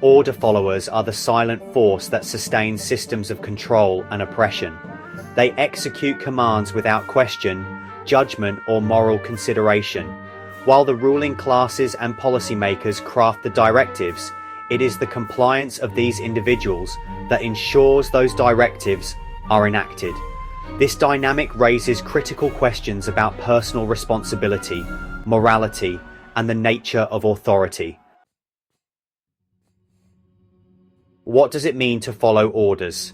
Order followers are the silent force that sustains systems of control and oppression. They execute commands without question, judgment, or moral consideration. While the ruling classes and policymakers craft the directives, it is the compliance of these individuals that ensures those directives are enacted. This dynamic raises critical questions about personal responsibility, morality, and the nature of authority. What does it mean to follow orders?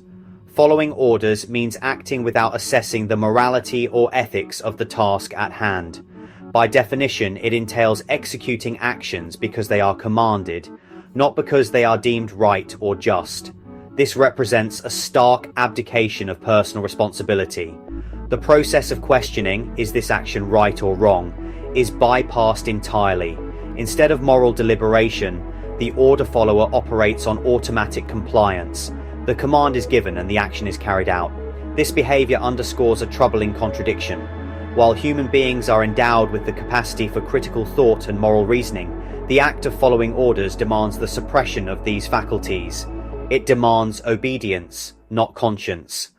Following orders means acting without assessing the morality or ethics of the task at hand. By definition, it entails executing actions because they are commanded, not because they are deemed right or just. This represents a stark abdication of personal responsibility. The process of questioning, is this action right or wrong, is bypassed entirely. Instead of moral deliberation, the order follower operates on automatic compliance. The command is given and the action is carried out. This behavior underscores a troubling contradiction. While human beings are endowed with the capacity for critical thought and moral reasoning, the act of following orders demands the suppression of these faculties. It demands obedience, not conscience.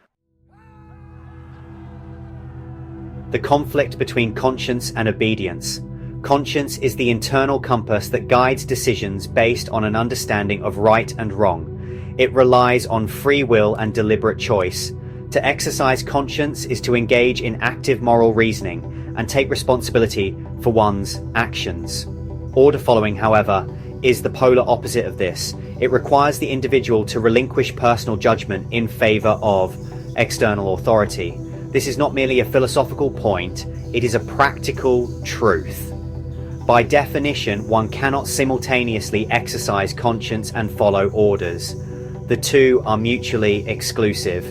The conflict between conscience and obedience. Conscience is the internal compass that guides decisions based on an understanding of right and wrong. It relies on free will and deliberate choice. To exercise conscience is to engage in active moral reasoning and take responsibility for one's actions. Order following, however, is the polar opposite of this. It requires the individual to relinquish personal judgment in favor of external authority. This is not merely a philosophical point, it is a practical truth. By definition, one cannot simultaneously exercise conscience and follow orders. The two are mutually exclusive.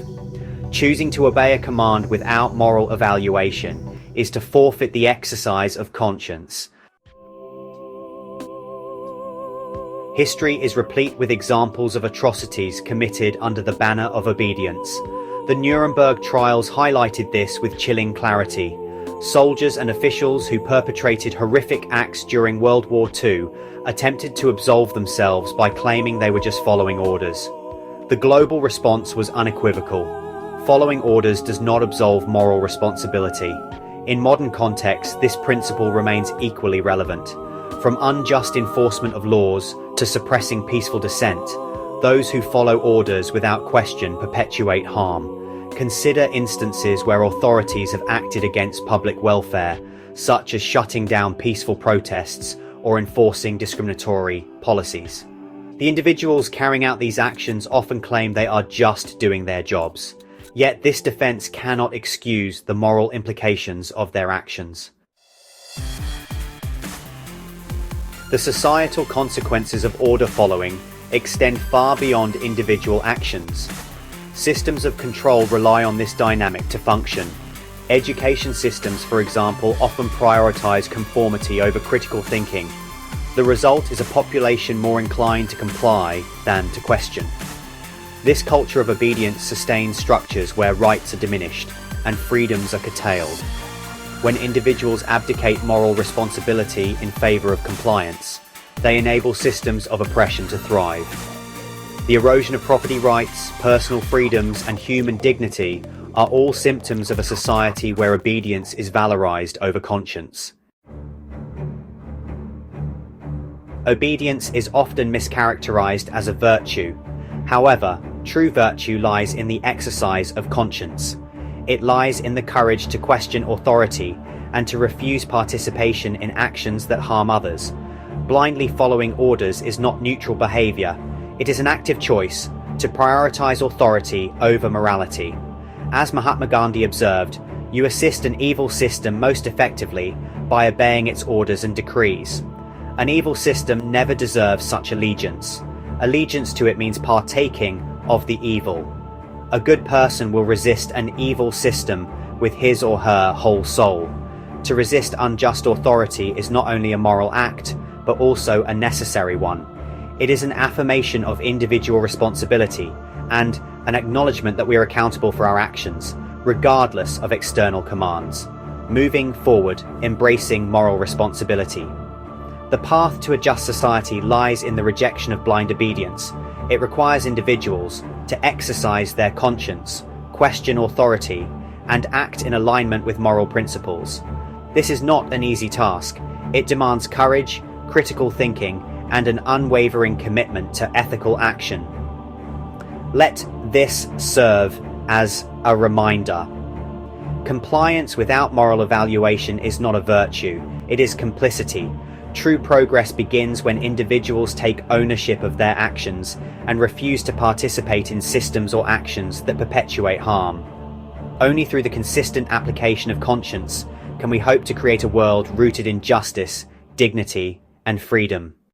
Choosing to obey a command without moral evaluation is to forfeit the exercise of conscience. History is replete with examples of atrocities committed under the banner of obedience. The Nuremberg Trials highlighted this with chilling clarity. Soldiers and officials who perpetrated horrific acts during World War II attempted to absolve themselves by claiming they were just following orders. The global response was unequivocal. Following orders does not absolve moral responsibility. In modern contexts, this principle remains equally relevant. From unjust enforcement of laws to suppressing peaceful dissent, those who follow orders without question perpetuate harm. Consider instances where authorities have acted against public welfare, such as shutting down peaceful protests or enforcing discriminatory policies. The individuals carrying out these actions often claim they are just doing their jobs. Yet this defense cannot excuse the moral implications of their actions. The societal consequences of order following extend far beyond individual actions. Systems of control rely on this dynamic to function. Education systems, for example, often prioritize conformity over critical thinking. The result is a population more inclined to comply than to question. This culture of obedience sustains structures where rights are diminished and freedoms are curtailed. When individuals abdicate moral responsibility in favor of compliance, they enable systems of oppression to thrive. The erosion of property rights, personal freedoms, and human dignity are all symptoms of a society where obedience is valorized over conscience. Obedience is often mischaracterized as a virtue. However, true virtue lies in the exercise of conscience. It lies in the courage to question authority and to refuse participation in actions that harm others. Blindly following orders is not neutral behavior. It is an active choice to prioritize authority over morality. As Mahatma Gandhi observed, you assist an evil system most effectively by obeying its orders and decrees. An evil system never deserves such allegiance. Allegiance to it means partaking of the evil. A good person will resist an evil system with his or her whole soul. To resist unjust authority is not only a moral act, but also a necessary one. It is an affirmation of individual responsibility and an acknowledgement that we are accountable for our actions, regardless of external commands. Moving forward, embracing moral responsibility. The path to a just society lies in the rejection of blind obedience. It requires individuals to exercise their conscience, question authority, and act in alignment with moral principles. This is not an easy task. It demands courage, critical thinking, and an unwavering commitment to ethical action. Let this serve as a reminder. Compliance without moral evaluation is not a virtue, it is complicity. True progress begins when individuals take ownership of their actions and refuse to participate in systems or actions that perpetuate harm. Only through the consistent application of conscience can we hope to create a world rooted in justice, dignity, and freedom.